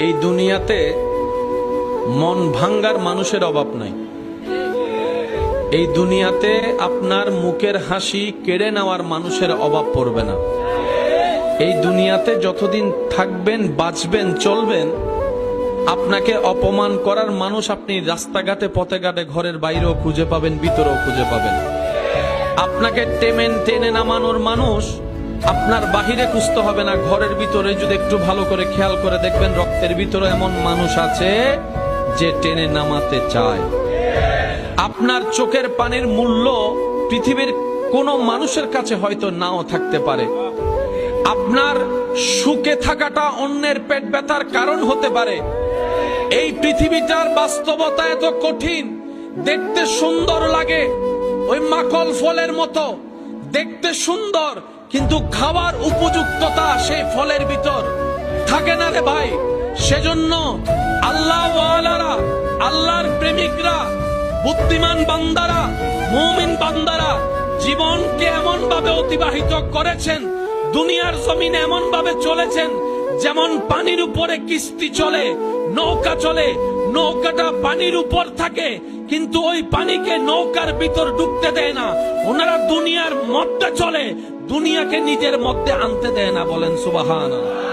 এই দুনিয়াতে মন ভাঙ্গার মানুষের অভাব নাই। এই দুনিয়াতে আপনার মুখের হাসি কেড়ে নেওয়ার মানুষের অভাব পড়বে না। এই দুনিয়াতে যতদিন থাকবেন, বাঁচবেন, চলবেন, আপনাকে অপমান করার মানুষ আপনি রাস্তাঘাটে, পথে ঘাটে, ঘরের বাইরেও খুঁজে পাবেন, ভিতরেও খুঁজে পাবেন। আপনাকে টেনে নামানোর মানুষ আপনার বাহিরে খুঁজতে হবে না, ঘরের ভিতরে যদি একটু ভালো করে খেয়াল করে দেখবেন, রক্তের ভিতরে এমন মানুষ আছে যে টেনে নামাতে চায়। আপনার চোখের পানির মূল্য পৃথিবীর কোনো মানুষের কাছে হয়তো নাও থাকতে পারে। আপনার সুখে থাকাটা অন্যের পেট ব্যথার কারণ হতে পারে। এই পৃথিবীটার বাস্তবতা এত কঠিন, দেখতে সুন্দর লাগে, ওই মাখন ফলের মতো দেখতে সুন্দর, কিন্তু খাওয়ার উপযুক্ততা সেই ফলের ভিতর থাকে না রে ভাই। সেজন্য আল্লাহ ওয়ালারা, আল্লাহর প্রেমিকরা, বুদ্ধিমান বান্দারা, মুমিন বান্দারা জীবনকে এমন ভাবে অতিবাহিত করেছেন, দুনিয়ার জমিনে এমন ভাবে চলেছেন যেমন পানির উপরে কিস্তি চলে, নৌকা চলে, নৌকাটা পানির উপর থাকে কিন্তু ওই পানিকে নৌকার ভিতর ঢুকতে দেয় না। ওনারা দুনিয়ার মধ্যে চলে, দুনিয়াকে নিজের মধ্যে আনতে দেয় না। বলেন সুবহানাল্লাহ।